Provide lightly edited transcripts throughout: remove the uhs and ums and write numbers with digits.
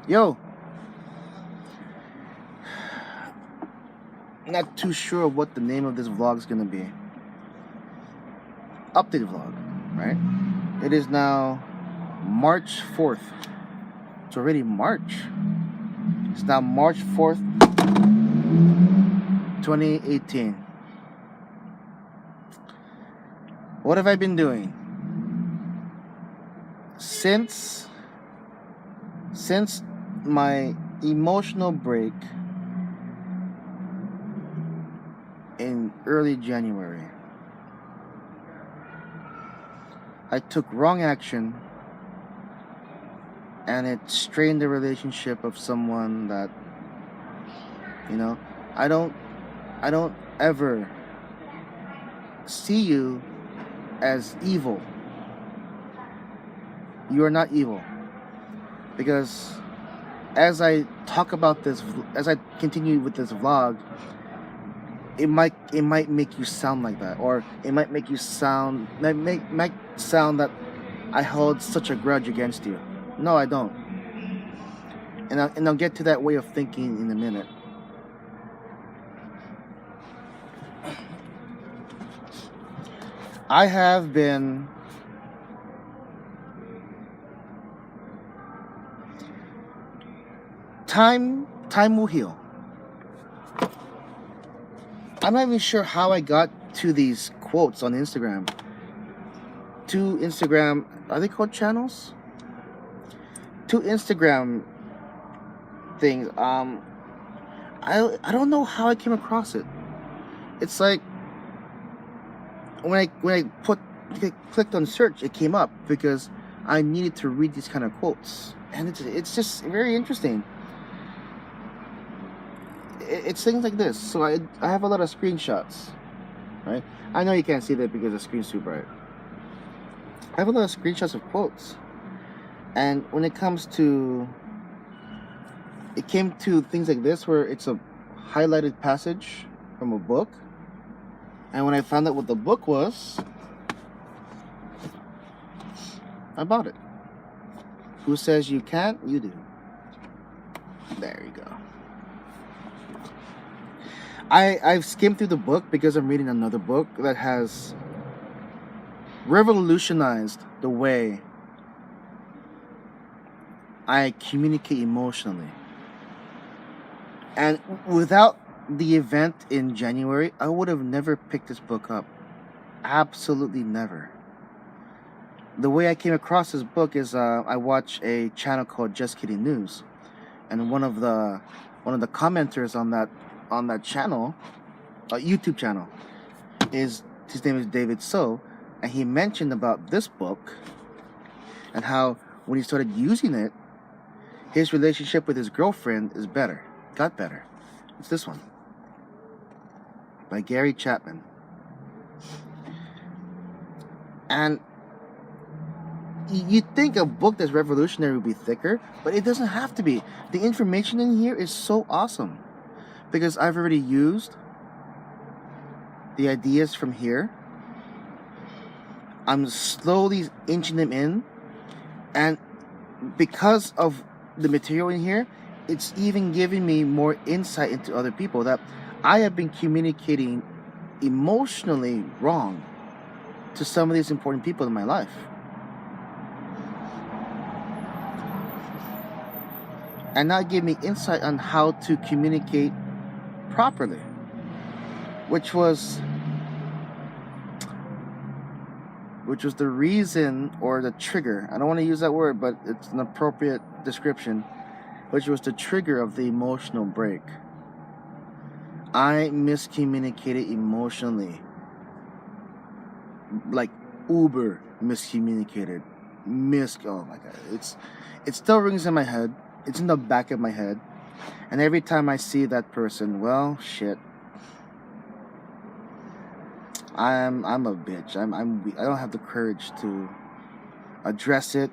Yo, not too sure what the name of this vlog is gonna be. Update vlog, right? It is now March 4th. It's already March. It's now March 4th, 2018. What have I been doing? Since my emotional break in early January, I took wrong action and it strained the relationship of someone that, you know, I don't ever see you as evil. You are not evil. Because as I talk about this, as I continue with this vlog, it might make you sound like that, or it might make you sound might sound that I hold such a grudge against you. No, I don't. And I'll get to that way of thinking in a minute. I have been time will heal. I'm not even sure how I got to these quotes on Instagram. Two Instagram, are they called channels? Two Instagram things. I don't know how I came across it. It's like when I clicked on search, it came up because I needed to read these kind of quotes, and it's just very interesting. It's things like this. So I have a lot of screenshots, right? I know you can't see that because the screen's too bright. I have a lot of screenshots of quotes, and when it came to things like this where it's a highlighted passage from a book, and when I found out what the book was, I bought it. Who says you can't? You do. There you go. I've skimmed through the book because I'm reading another book that has revolutionized the way I communicate emotionally. And without the event in January, I would have never picked this book up. Absolutely never. The way I came across this book is I watch a channel called Just Kidding News, and one of the commenters on that channel, a YouTube channel, his name is David So, and he mentioned about this book and how when he started using it, his relationship with his girlfriend got better. It's this one by Gary Chapman. And you'd think a book that's revolutionary would be thicker, but it doesn't have to be. The information in here is so awesome because I've already used the ideas from here. I'm slowly inching them in, and because of the material in here, it's even giving me more insight into other people that I have been communicating emotionally wrong to some of these important people in my life. And now give me insight on how to communicate properly, which was the reason, or the trigger. I don't want to use that word, but it's an appropriate description, which was the trigger of the emotional break. I miscommunicated emotionally, like uber miscommunicated. Oh my god, it still rings in my head. It's in the back of my head, and every time I see that person, well, shit, I'm a bitch. I don't have the courage to address it.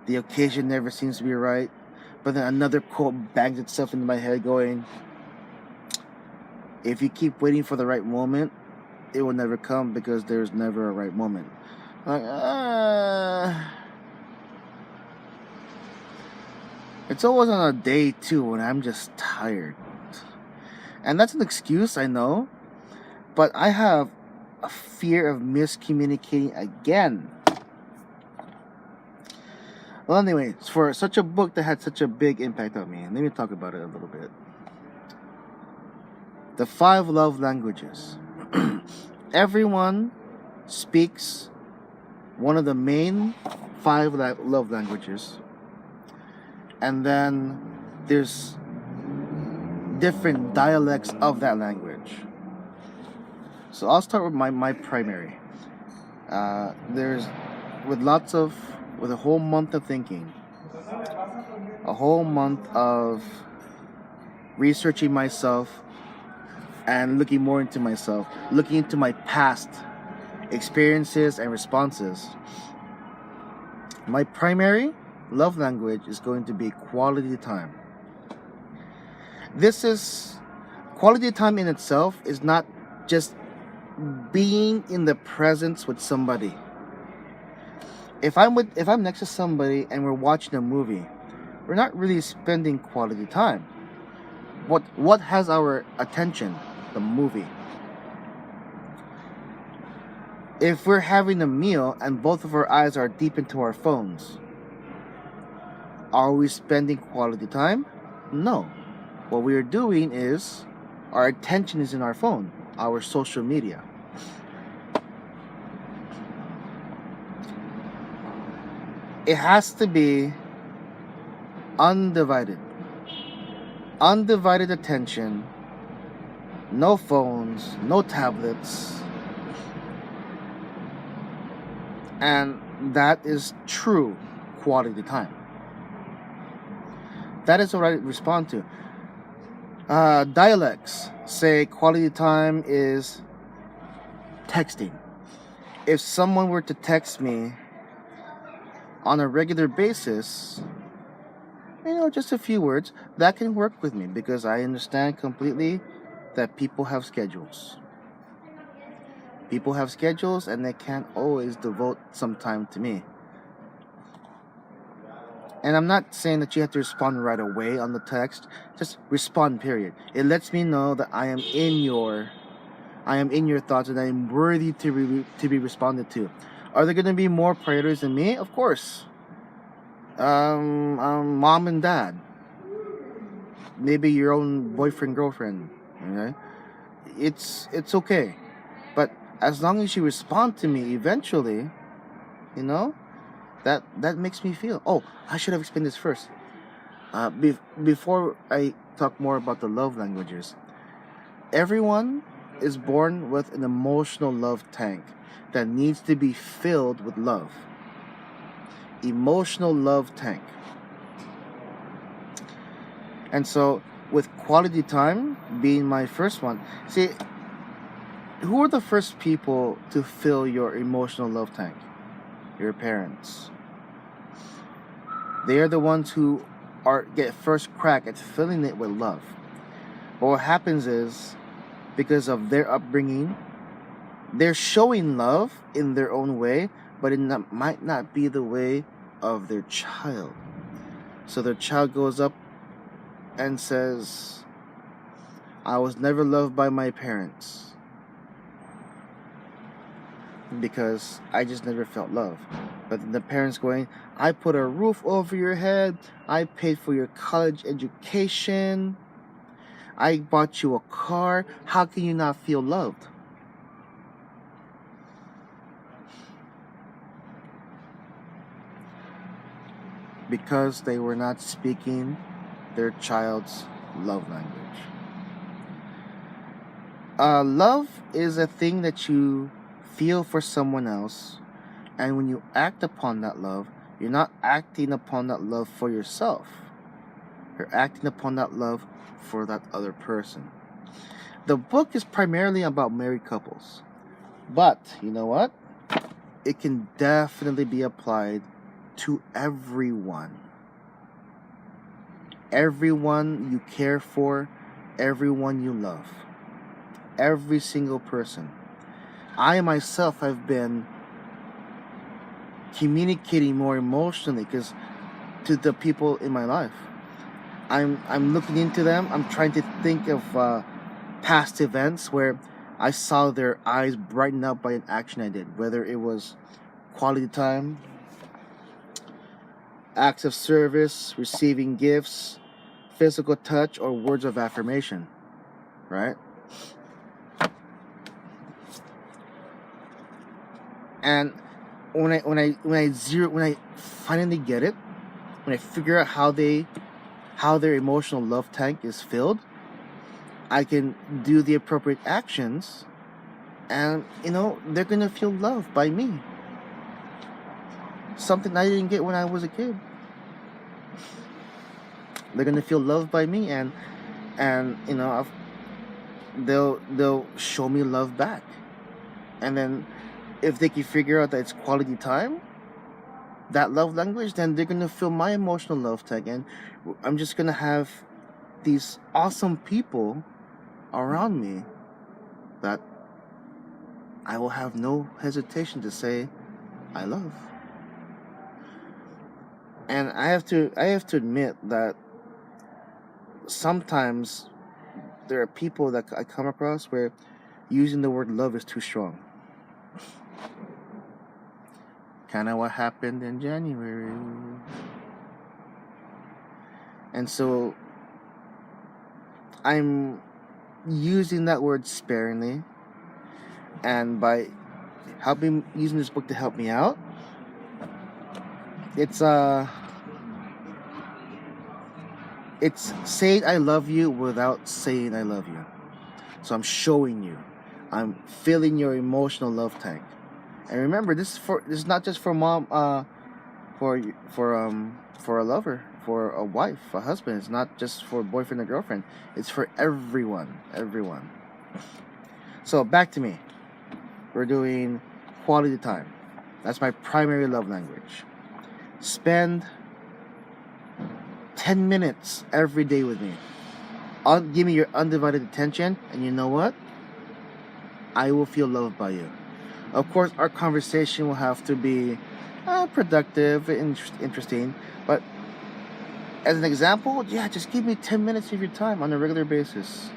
The occasion never seems to be right. But then another quote bangs itself into my head going, if you keep waiting for the right moment, it will never come because there's never a right moment. Like, It's always on a day too when I'm just tired. And that's an excuse, I know, but I have a fear of miscommunicating again. Well, anyway, for such a book that had such a big impact on me, let me talk about it a little bit. The Five Love Languages. Everyone speaks one of the main five love languages, and then there's different dialects of that language. So I'll start with my primary. There's with a whole month of thinking, a whole month of researching myself and looking more into myself, looking into my past experiences and responses. My primary love language is going to be quality time. This is quality time in itself is not just being in the presence with somebody. If I'm next to somebody and we're watching a movie, we're not really spending quality time. What has our attention? The movie. If we're having a meal and both of our eyes are deep into our phones, are we spending quality time? No. What we are doing is our attention is in our phone, our social media. It has to be undivided. Undivided attention, no phones, no tablets. And that is true quality time. That is what I respond to. Dialects say quality time is texting. If someone were to text me on a regular basis, just a few words, that can work with me because I understand completely that people have schedules. People have schedules and they can't always devote some time to me. And I'm not saying that you have to respond right away on the text. Just respond, period. It lets me know that I am in your thoughts and I am worthy to be responded to. Are there going to be more priorities than me? Of course. Mom and dad. Maybe your own boyfriend, girlfriend. Okay? It's okay. But as long as you respond to me eventually, that makes me feel. Oh, I should have explained this first. Before I talk more about the love languages, everyone is born with an emotional love tank that needs to be filled with love. Emotional love tank. And so, with quality time being my first one, see, who are the first people to fill your emotional love tank? Your parents. They are the ones who get first crack at filling it with love. But what happens is, because of their upbringing, they're showing love in their own way, but might not be the way of their child. So their child goes up and says, I was never loved by my parents because I just never felt love. But the parents going, I put a roof over your head, I paid for your college education, I bought you a car, how can you not feel loved? Because they were not speaking their child's love language. Love is a thing that you feel for someone else, and when you act upon that love, you're not acting upon that love for yourself. You're acting upon that love for that other person. The book is primarily about married couples, but you know what? It can definitely be applied to everyone. Everyone you care for, everyone you love. Every single person. I myself have been communicating more emotionally to the people in my life. I'm looking into them. I'm trying to think of past events where I saw their eyes brighten up by an action I did, whether it was quality time, acts of service, receiving gifts, physical touch, or words of affirmation, right? And when I finally get it, when I figure out how their emotional love tank is filled, I can do the appropriate actions, and they're gonna feel loved by me. Something I didn't get when I was a kid. They're gonna feel loved by me, and they'll show me love back. And then if they can figure out that it's quality time, that love language, then they're gonna feel my emotional love tank, and I'm just gonna have these awesome people around me that I will have no hesitation to say I love. And I have to admit that sometimes there are people that I come across where using the word love is too strong. Kind of what happened in January. And so I'm using that word sparingly, and by using this book to help me out, it's saying I love you without saying I love you. So I'm showing you, I'm filling your emotional love tank. And remember, this is not just for mom, for for a lover, for a wife, a husband. It's not just for a boyfriend or girlfriend. It's for everyone. So back to me. We're doing quality time. That's my primary love language. Spend 10 minutes every day with me. Give me your undivided attention, and you know what? I will feel loved by you. Of course, our conversation will have to be productive, interesting. But as an example, yeah, just give me 10 minutes of your time on a regular basis.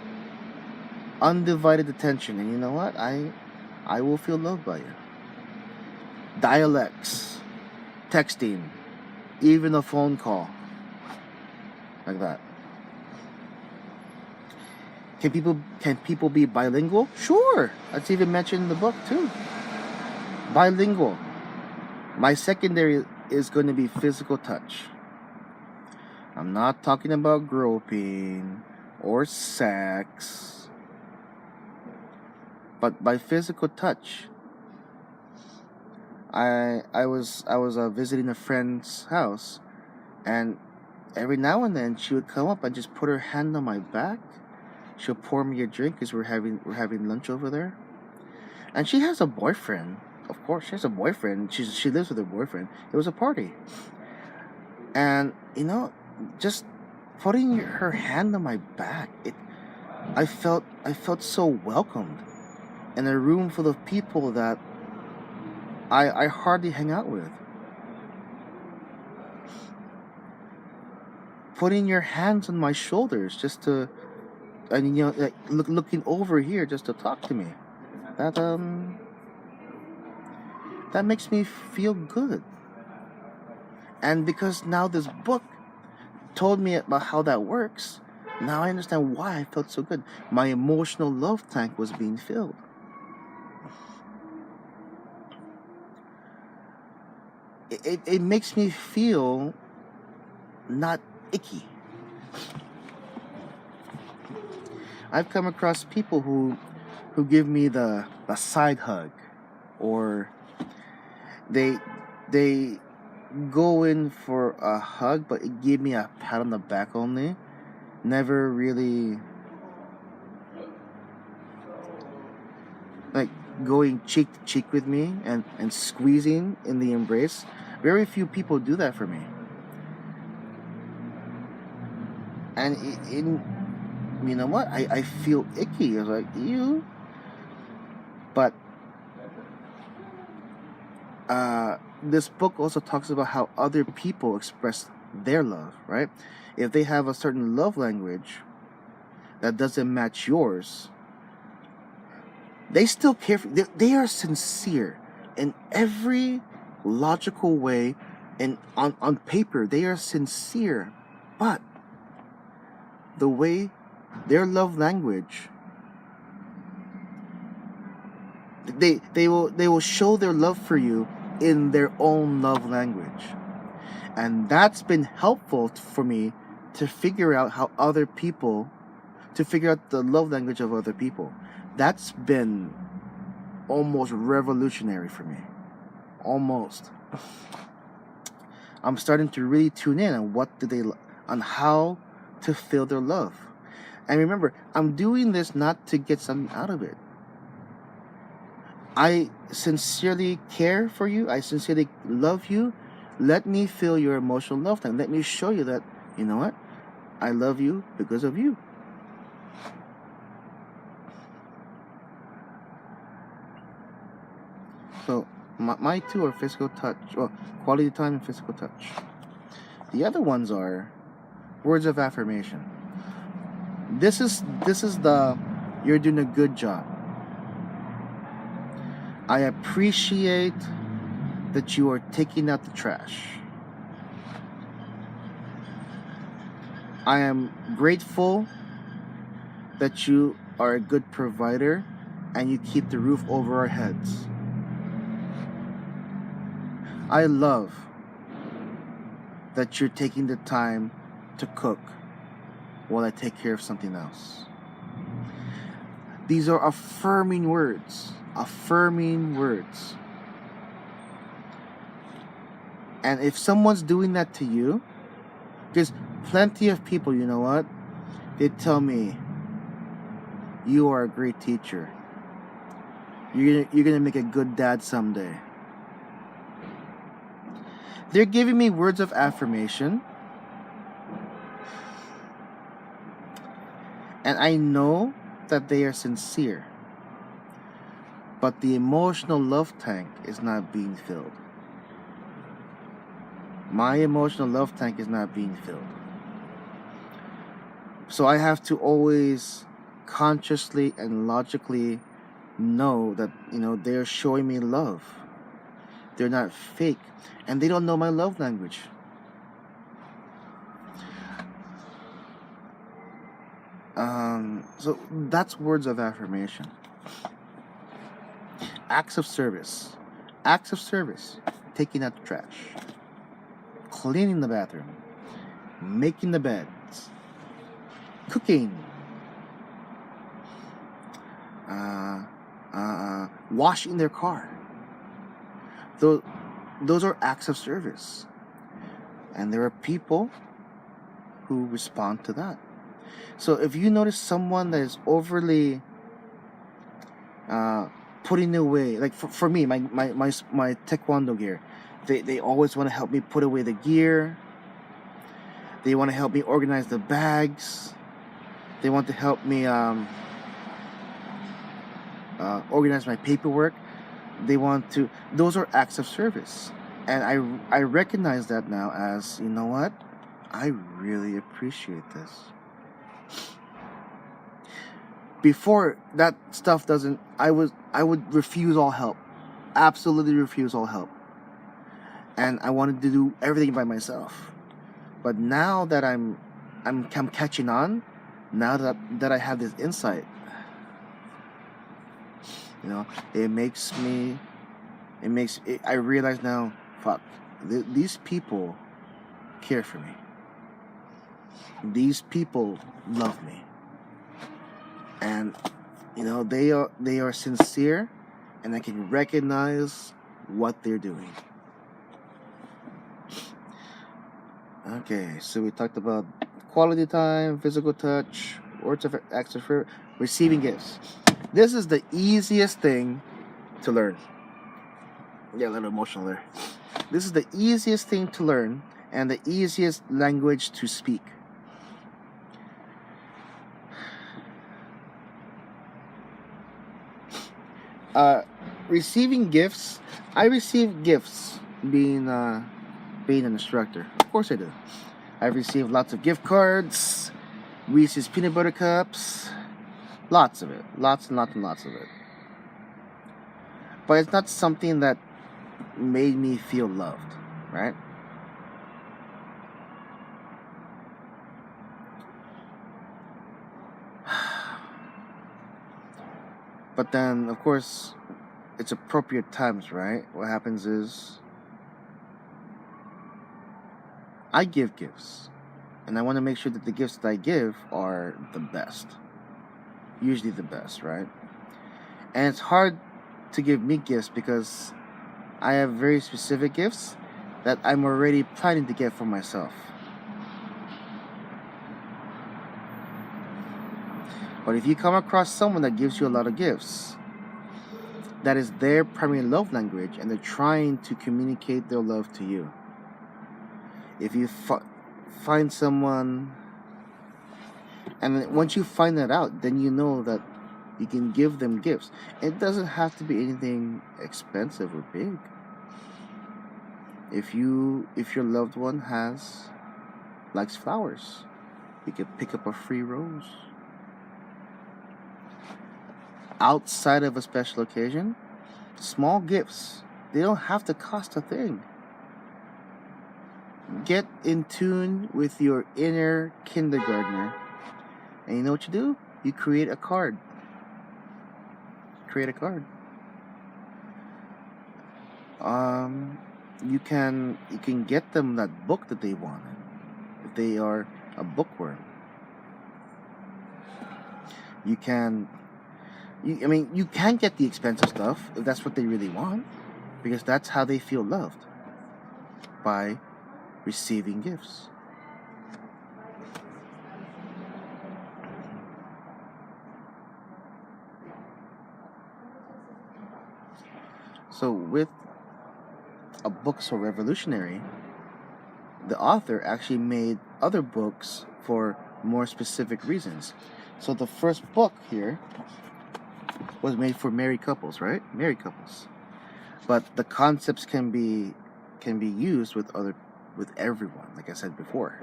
Undivided attention, and you know what? I will feel loved by you. Dialects, texting, even a phone call, like that. Can people be bilingual? Sure. That's even mentioned in the book too. Bilingual. My secondary is going to be physical touch. I'm not talking about groping or sex, but by physical touch. I was visiting a friend's house, and every now and then she would come up and just put her hand on my back. She'll pour me a drink because we're having lunch over there. And she has a boyfriend. Of course, she has a boyfriend. She lives with her boyfriend. It was a party, and just putting her hand on my back, I felt so welcomed in a room full of people that I hardly hang out with. Putting your hands on my shoulders just to, and like looking over here just to talk to me. That that makes me feel good. And because now this book told me about how that works, now I understand why I felt so good. My emotional love tank was being filled. It makes me feel not icky. I've come across people who give me the side hug, or they they go in for a hug, but it give me a pat on the back only. Never really like going cheek to cheek with me and squeezing in the embrace. Very few people do that for me, and you know what? I feel icky. I was like, ew. But this book also talks about how other people express their love, right? If they have a certain love language that doesn't match yours, they still care for you. They are sincere in every logical way, and on paper they are sincere, but the way their love language, they will show their love for you in their own love language. And that's been helpful for me to figure out to figure out the love language of other people. That's been almost revolutionary for me. Almost. I'm starting to really tune in on how to feel their love. And remember, I'm doing this not to get something out of it. I sincerely care for you. I sincerely love you. Let me feel your emotional love time. Let me show you that, you know what? I love you because of you. So, my two are physical touch, well, quality time and physical touch. The other ones are words of affirmation. This is the you're doing a good job. I appreciate that you are taking out the trash. I am grateful that you are a good provider and you keep the roof over our heads. I love that you're taking the time to cook while I take care of something else. These are affirming words. Affirming words. And if someone's doing that to you, there's plenty of people, you know what? They tell me, you are a great teacher. You're gonna make a good dad someday. They're giving me words of affirmation. And I know that they are sincere. But the emotional love tank is not being filled. My emotional love tank is not being filled. So I have to always consciously and logically know that, they're showing me love. They're not fake. And they don't know my love language. So that's words of affirmation. Acts of service. Acts of service. Taking out the trash. Cleaning the bathroom. Making the beds. Cooking. Washing their car. Those are acts of service. And there are people who respond to that. So if you notice someone that is overly putting away, like for me, my taekwondo gear, they always want to help me put away the gear. They want to help me organize the bags. They want to help me organize my paperwork. Those are acts of service. And I recognize that now as, you know what? I really appreciate this. Before that stuff I would refuse all help. Absolutely refuse all help. And I wanted to do everything by myself. But now that I'm catching on, now that I have this insight, I realize now, fuck, these people care for me. These people love me. And they are sincere, and I can recognize what they're doing. Okay, so we talked about quality time, physical touch, words of acts of receiving gifts. This is the easiest thing to learn. Yeah, a little emotional there. This is the easiest thing to learn and the easiest language to speak. Receiving gifts. I receive gifts being an instructor. Of course I do. I've received lots of gift cards, Reese's peanut butter cups, lots of it, lots and lots and lots of it. But it's not something that made me feel loved, right? But then, of course, it's appropriate times, right? What happens is I give gifts, and I want to make sure that the gifts that I give are the best, usually the best, right? And it's hard to give me gifts because I have very specific gifts that I'm already planning to get for myself. But if you come across someone that gives you a lot of gifts, that is their primary love language, and they're trying to communicate their love to you. If you find someone, and then once you find that out, then you know that you can give them gifts. It doesn't have to be anything expensive or big. If your loved one likes flowers, you could pick up a free rose. Outside of a special occasion, small gifts, they don't have to cost a thing. Get in tune with your inner kindergartner, and you know what you do? You create a card. Create a card. You can get them that book that they wanted if they are a bookworm. You can get the expensive stuff if that's what they really want, because that's how they feel loved, by receiving gifts. So with a book so revolutionary, the author actually made other books for more specific reasons. So the first book here was made for married couples, right? Married couples. But the concepts can be used with everyone, like I said before.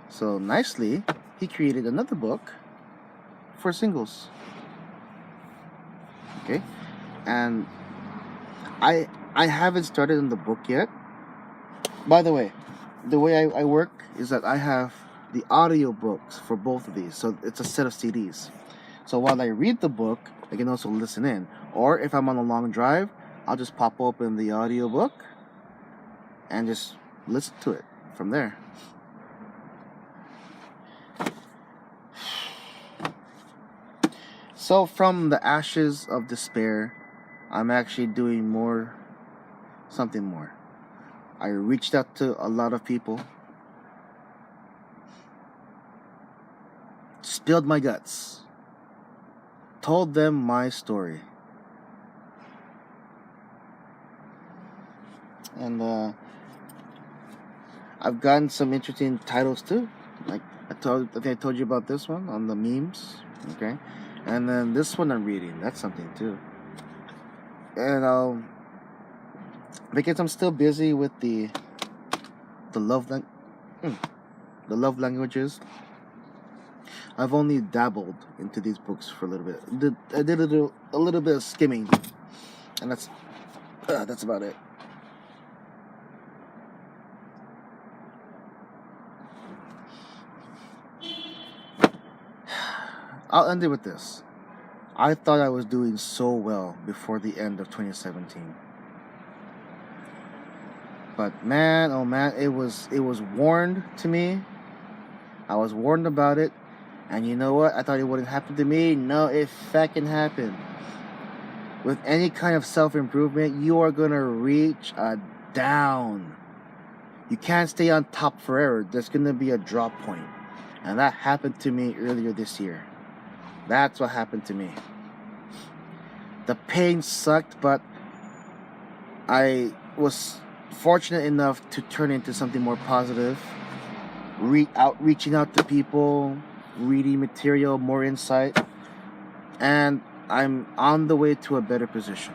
So nicely, he created another book for singles. Okay? And I haven't started on the book yet. By the way I work is that I have the audio books for both of these. So it's a set of CDs. So while I read the book, I can also listen in. Or if I'm on a long drive, I'll just pop open the audio book and just listen to it from there. So from the ashes of despair, I'm actually doing something more. I reached out to a lot of people, spilled my guts, told them my story. And I've gotten some interesting titles too. Like I think I told you about this one on the memes. Okay. And then this one I'm reading. That's something too. And because I'm still busy with the love languages, I've only dabbled into these books for a little bit. I did a little bit of skimming, and that's about it. I'll end it with this. I thought I was doing so well before the end of 2017. But man, oh man, it was warned to me. I was warned about it. And you know what? I thought it wouldn't happen to me. No, it fucking happened. With any kind of self-improvement, you are going to reach a down. You can't stay on top forever. There's going to be a drop point. And that happened to me earlier this year. That's what happened to me. The pain sucked, but I was fortunate enough to turn into something more positive. Reaching out to people, reading material, more insight. And I'm on the way to a better position.